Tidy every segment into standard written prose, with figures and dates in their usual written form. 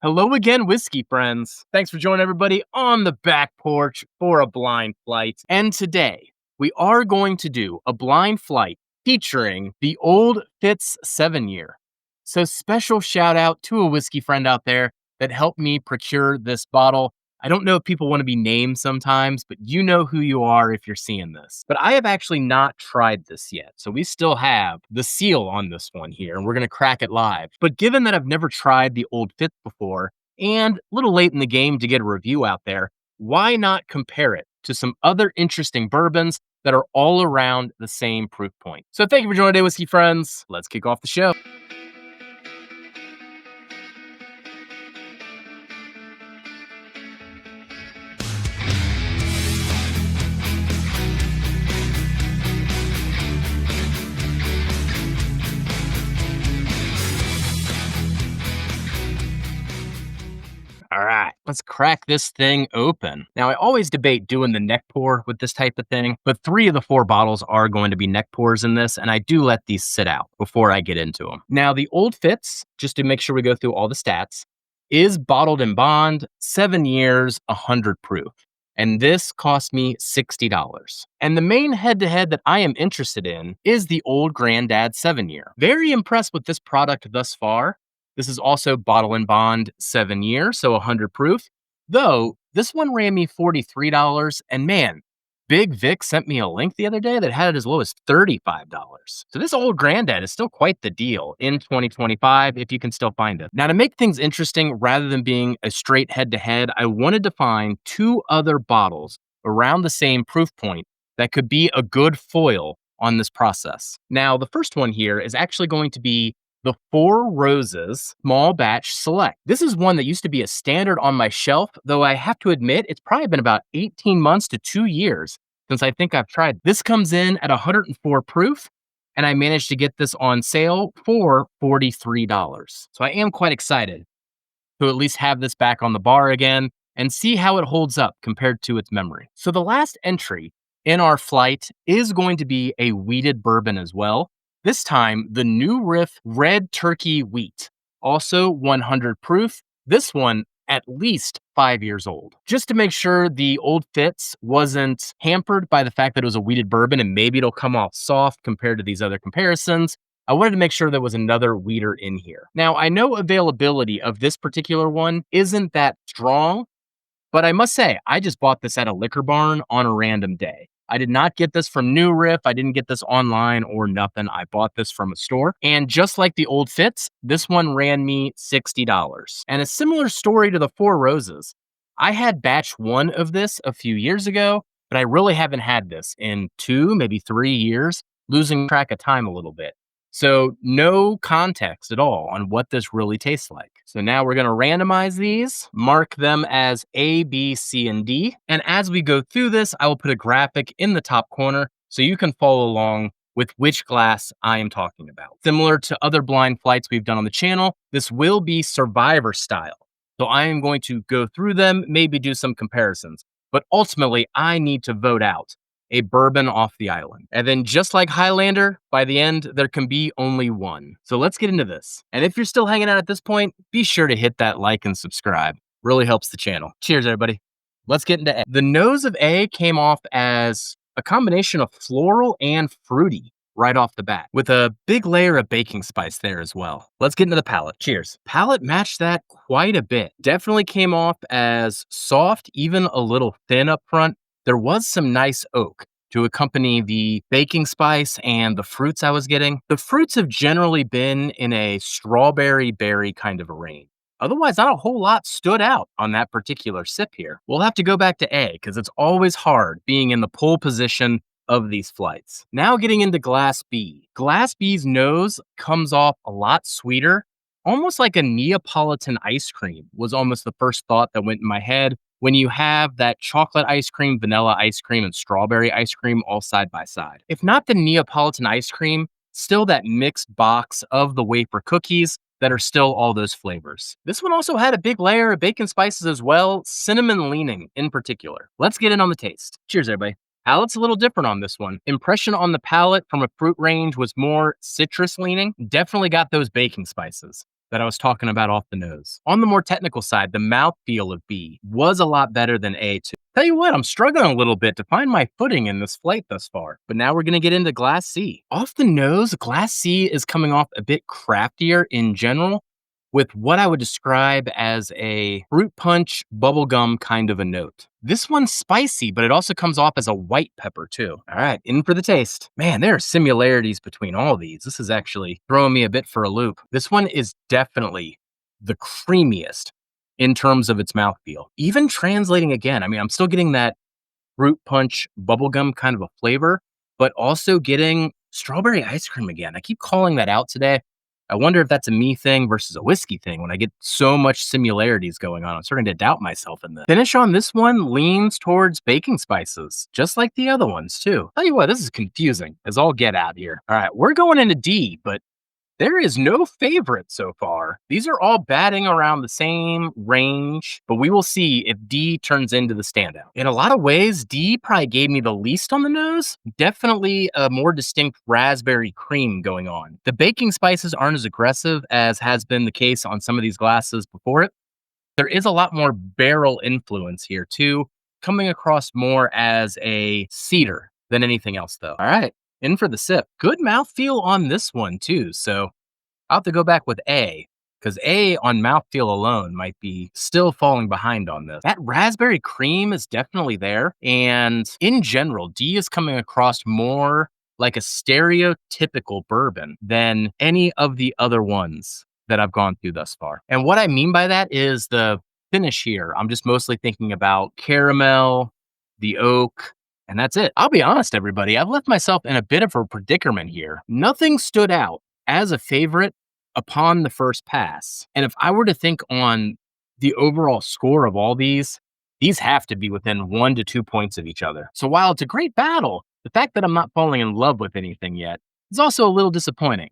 Hello again, whiskey friends. Thanks for joining everybody on the back porch for a blind flight. And today, we are going to do a blind flight featuring the Old Fitz 7-year. So special shout out to a whiskey friend out there that helped me procure this bottle. I don't know if people want to be named sometimes, but you know who you are if you're seeing this. But I have actually not tried this yet. So we still have the seal on this one here, and we're going to crack it live. But given that I've never tried the Old Fitz before, and a little late in the game to get a review out there, why not compare it to some other interesting bourbons that are all around the same proof point? So thank you for joining today, whiskey friends. Let's kick off the show. All right, let's crack this thing open. Now, I always debate doing the neck pour with this type of thing, but 3 of the 4 bottles are going to be neck pours in this, and I do let these sit out before I get into them. Now, the Old Fitz, just to make sure we go through all the stats, is bottled in bond, 7 years, 100 proof. And this cost me $60. And the main head-to-head that I am interested in is the Old Granddad 7-year. Very impressed with this product thus far. This is also bottle and bond 7 years, so 100 proof. Though, this one ran me $43, and man, Big Vic sent me a link the other day that had it as low as $35. So this Old Granddad is still quite the deal in 2025 if you can still find it. Now, to make things interesting, rather than being a straight head-to-head, I wanted to find 2 other bottles around the same proof point that could be a good foil on this process. Now, the first one here is actually going to be the Four Roses Small Batch Select. This is one that used to be a standard on my shelf, though I have to admit, it's probably been about 18 months to 2 years since I think I've tried. This comes in at 104 proof, and I managed to get this on sale for $43. So I am quite excited to at least have this back on the bar again and see how it holds up compared to its memory. So the last entry in our flight is going to be a wheated bourbon as well. This time, the new Riff Red Turkey Wheat, also 100 proof. This one at least 5 years old. Just to make sure the Old Fitz wasn't hampered by the fact that it was a wheated bourbon and maybe it'll come off soft compared to these other comparisons, I wanted to make sure there was another wheater in here. Now, I know availability of this particular one isn't that strong, but I must say, I just bought this at a liquor barn on a random day. I did not get this from New Riff. I didn't get this online or nothing. I bought this from a store. And just like the Old Fitz, this one ran me $60. And a similar story to the Four Roses. I had batch 1 of this a few years ago, but I really haven't had this in 2, maybe 3 years, losing track of time a little bit. So no context at all on what this really tastes like. So now we're going to randomize these, mark them as A, B, C, and D. And as we go through this, I will put a graphic in the top corner so you can follow along with which glass I am talking about. Similar to other blind flights we've done on the channel, this will be survivor style. So I am going to go through them, maybe do some comparisons. But ultimately, I need to vote out a bourbon off the island. And then just like Highlander, by the end, there can be only one. So let's get into this. And if you're still hanging out at this point, be sure to hit that like and subscribe. Really helps the channel. Cheers, everybody. Let's get into A. The nose of A came off as a combination of floral and fruity right off the bat, with a big layer of baking spice there as well. Let's get into the palate. Cheers. Palate matched that quite a bit. Definitely came off as soft, even a little thin up front. There was some nice oak to accompany the baking spice and the fruits I was getting. The fruits have generally been in a strawberry berry kind of a range. Otherwise, not a whole lot stood out on that particular sip here. We'll have to go back to A because it's always hard being in the pole position of these flights. Now getting into Glass B. Glass B's nose comes off a lot sweeter, almost like a Neapolitan ice cream was almost the first thought that went in my head. When you have that chocolate ice cream, vanilla ice cream, and strawberry ice cream all side by side. If not the Neapolitan ice cream, still that mixed box of the wafer cookies that are still all those flavors. This one also had a big layer of bacon spices as well, cinnamon leaning in particular. Let's get in on the taste. Cheers, everybody. Palate's a little different on this one. Impression on the palate from a fruit range was more citrus leaning. Definitely got those baking spices. that I was talking about off the nose. On the more technical side, the mouthfeel of B was a lot better than A too. Tell you what, I'm struggling a little bit to find my footing in this flight thus far. But now we're gonna get into Glass C. Off the nose, Glass C is coming off a bit craftier in general, with what I would describe as a fruit punch bubblegum kind of a note. This one's spicy, but it also comes off as a white pepper too. All right, in for the taste. Man, there are similarities between all these. This is actually throwing me a bit for a loop. This one is definitely the creamiest in terms of its mouthfeel. Even translating again, I mean, I'm still getting that fruit punch bubblegum kind of a flavor, but also getting strawberry ice cream again. I keep calling that out today. I wonder if that's a me thing versus a whiskey thing when I get so much similarities going on. I'm starting to doubt myself in this. Finish on this one leans towards baking spices, just like the other ones too. Tell you what, this is confusing as all get out here. All right, we're going into D, but there is no favorite so far. These are all batting around the same range, but we will see if D turns into the standout. In a lot of ways, D probably gave me the least on the nose. Definitely a more distinct raspberry cream going on. The baking spices aren't as aggressive as has been the case on some of these glasses before it. There is a lot more barrel influence here too, coming across more as a cedar than anything else though. All right. In for the sip. Good mouthfeel on this one too. So I'll have to go back with A, because A on mouthfeel alone might be still falling behind on this. That raspberry cream is definitely there. And in general, D is coming across more like a stereotypical bourbon than any of the other ones that I've gone through thus far. And what I mean by that is the finish here. I'm just mostly thinking about caramel, the oak, and that's it. I'll be honest, everybody, I've left myself in a bit of a predicament here. Nothing stood out as a favorite upon the first pass. And if I were to think on the overall score of all these have to be within 1 to 2 points of each other. So while it's a great battle, the fact that I'm not falling in love with anything yet is also a little disappointing.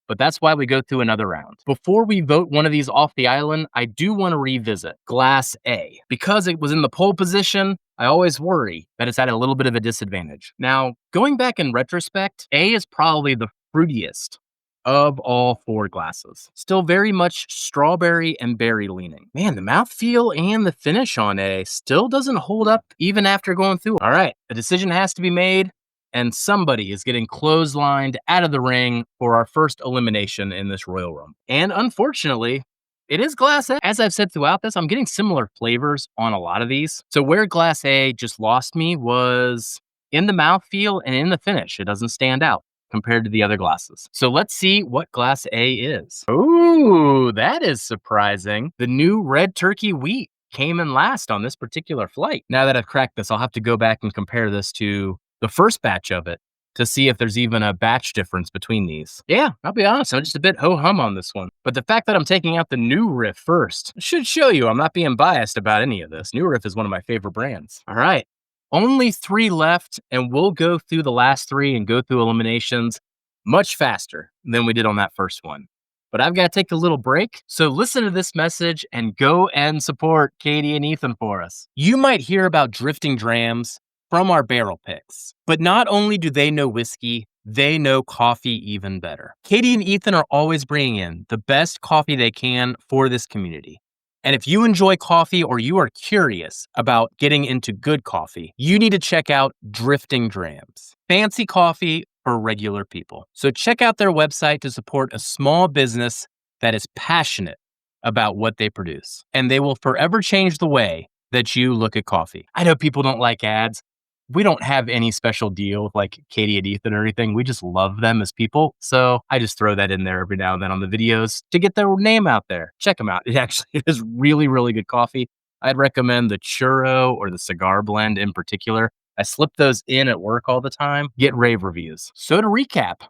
But that's why we go through another round. Before we vote one of these off the island, I do want to revisit Glass A. Because it was in the pole position, I always worry that it's at a little bit of a disadvantage. Now, going back in retrospect, A is probably the fruitiest of all 4 glasses. Still very much strawberry and berry leaning. Man, the mouthfeel and the finish on A still doesn't hold up even after going through it. All right, a decision has to be made, and somebody is getting clotheslined out of the ring for our first elimination in this Royal Rumble. And unfortunately, it is Glass A. As I've said throughout this, I'm getting similar flavors on a lot of these. So where Glass A just lost me was in the mouthfeel and in the finish. It doesn't stand out compared to the other glasses. So let's see what Glass A is. Ooh, that is surprising. The new Red Turkey Wheat came in last on this particular flight. Now that I've cracked this, I'll have to go back and compare this to the first batch of it to see if there's even a batch difference between these. Yeah, I'll be honest, I'm just a bit ho-hum on this one. But the fact that I'm taking out the New Riff first should show you I'm not being biased about any of this. New Riff is one of my favorite brands. All right, only 3 left, and we'll go through the last 3 and go through eliminations much faster than we did on that first one. But I've got to take a little break, so listen to this message and go and support Katie and Ethan for us. You might hear about drifting drams from our barrel picks, but not only do they know whiskey, they know coffee even better. Katie and Ethan are always bringing in the best coffee they can for this community. And if you enjoy coffee or you are curious about getting into good coffee, you need to check out Drifting Drams. Fancy coffee for regular people. So check out their website to support a small business that is passionate about what they produce. And they will forever change the way that you look at coffee. I know people don't like ads. We don't have any special deal like Katie and Ethan or anything. We just love them as people. So I just throw that in there every now and then on the videos to get their name out there. Check them out. It actually is really, really good coffee. I'd recommend the churro or the cigar blend in particular. I slip those in at work all the time. Get rave reviews. So to recap,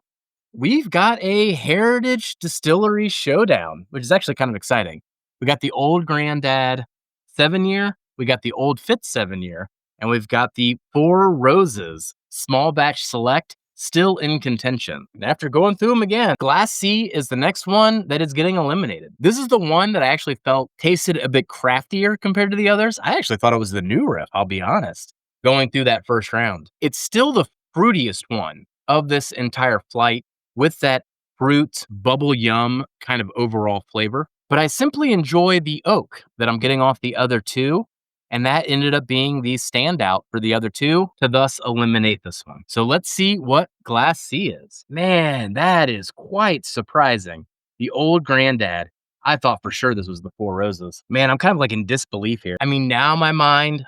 we've got a Heritage Distillery Showdown, which is actually kind of exciting. We got the Old Granddad 7-year. We got the Old Fitz 7-year. And we've got the Four Roses Small Batch Select still in contention. And after going through them again, Glass C is the next one that is getting eliminated. This is the one that I actually felt tasted a bit craftier compared to the others. I actually thought it was the New Riff, I'll be honest, going through that first round. It's still the fruitiest one of this entire flight with that fruit, bubble yum kind of overall flavor. But I simply enjoy the oak that I'm getting off the other two. And that ended up being the standout for the other two to thus eliminate this one. So let's see what Glass C is. Man, that is quite surprising. The Old Granddad. I thought for sure this was the Four Roses. Man, I'm kind of like in disbelief here. I mean, now my mind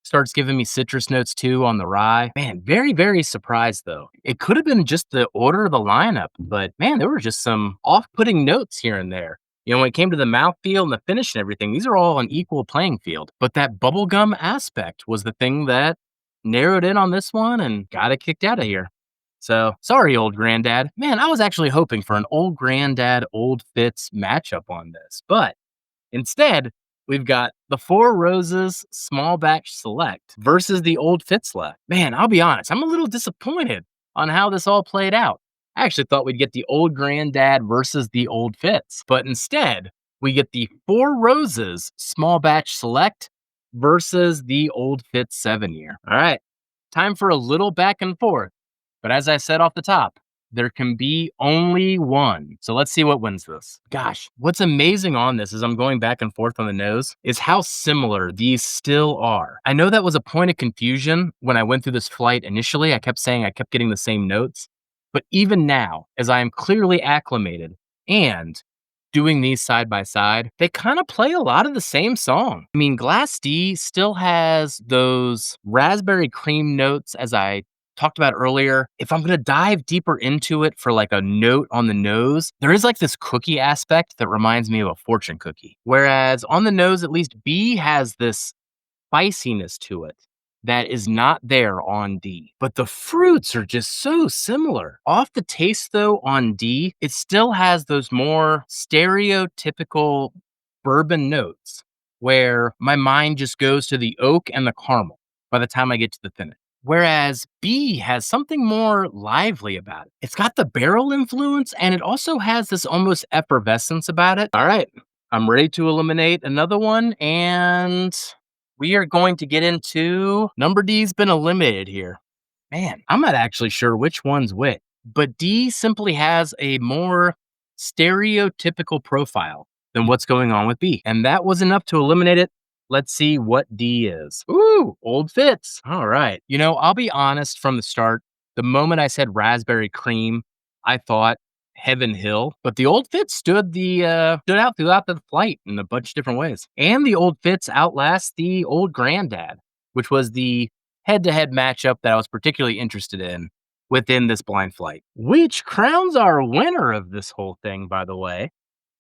starts giving me citrus notes too on the rye. Man, very, very surprised though. It could have been just the order of the lineup, but man, there were just some off-putting notes here and there. You know, when it came to the mouthfeel and the finish and everything, these are all an equal playing field. But that bubblegum aspect was the thing that narrowed in on this one and got it kicked out of here. So, sorry, Old Granddad. Man, I was actually hoping for an Old Granddad, Old Fitz matchup on this. But instead, we've got the Four Roses Small Batch Select versus the Old Fitz left. Man, I'll be honest, I'm a little disappointed on how this all played out. I actually thought we'd get the Old Granddad versus the Old Fitz, but instead, we get the Four Roses Small Batch Select versus the Old Fitz 7-year. All right, time for a little back and forth. But as I said off the top, there can be only one. So let's see what wins this. Gosh, what's amazing on this is I'm going back and forth on the nose is how similar these still are. I know that was a point of confusion when I went through this flight initially. I kept saying I kept getting the same notes. But even now, as I am clearly acclimated and doing these side by side, they kind of play a lot of the same song. I mean, Glass D still has those raspberry cream notes as I talked about earlier. If I'm going to dive deeper into it for like a note on the nose, there is like this cookie aspect that reminds me of a fortune cookie. Whereas on the nose, at least B has this spiciness to it that is not there on D. But the fruits are just so similar. Off the taste though on D, it still has those more stereotypical bourbon notes where my mind just goes to the oak and the caramel by the time I get to the finish. Whereas B has something more lively about it. It's got the barrel influence and it also has this almost effervescence about it. All right, I'm ready to eliminate another one and we are going to get into number D's been eliminated here. Man, I'm not actually sure which one's which, but D simply has a more stereotypical profile than what's going on with B. And that was enough to eliminate it. Let's see what D is. Ooh, Old Fitz. All right. You know, I'll be honest from the start. The moment I said raspberry cream, I thought Heaven Hill, but the Old Fitz stood out throughout the flight in a bunch of different ways. And the Old Fitz outlasts the Old Granddad, which was the head-to-head matchup that I was particularly interested in within this blind flight. Which crowns our winner of this whole thing, by the way.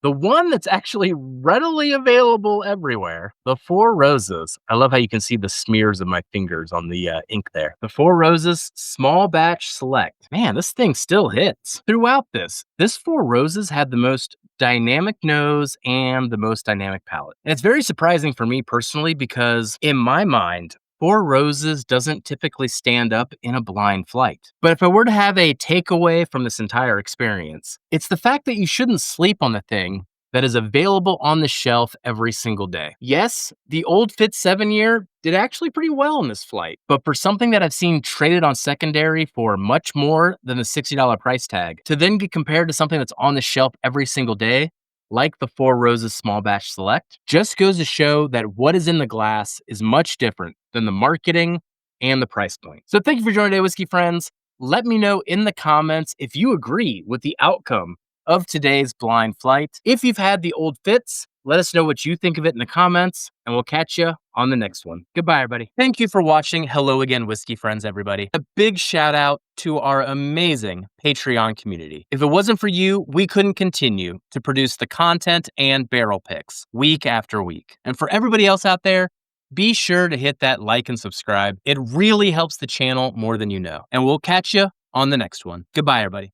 The one that's actually readily available everywhere, the Four Roses. I love how you can see the smears of my fingers on the ink there. The Four Roses Small Batch Select. Man, this thing still hits. Throughout this Four Roses had the most dynamic nose and the most dynamic palate. And it's very surprising for me personally because in my mind, Four Roses doesn't typically stand up in a blind flight. But if I were to have a takeaway from this entire experience, it's the fact that you shouldn't sleep on the thing that is available on the shelf every single day. Yes, the Old Fitz 7-year did actually pretty well in this flight, but for something that I've seen traded on secondary for much more than the $60 price tag, to then get compared to something that's on the shelf every single day, like the Four Roses Small Batch Select, just goes to show that what is in the glass is much different than the marketing and the price point. So thank you for joining today, Whiskey Friends. Let me know in the comments if you agree with the outcome of today's blind flight. If you've had the Old Fitz, let us know what you think of it in the comments, and we'll catch you on the next one. Goodbye, everybody. Thank you for watching. Hello again, Whiskey Friends, everybody. A big shout out to our amazing Patreon community. If it wasn't for you, we couldn't continue to produce the content and barrel picks week after week. And for everybody else out there, be sure to hit that like and subscribe. It really helps the channel more than you know. And we'll catch you on the next one. Goodbye, everybody.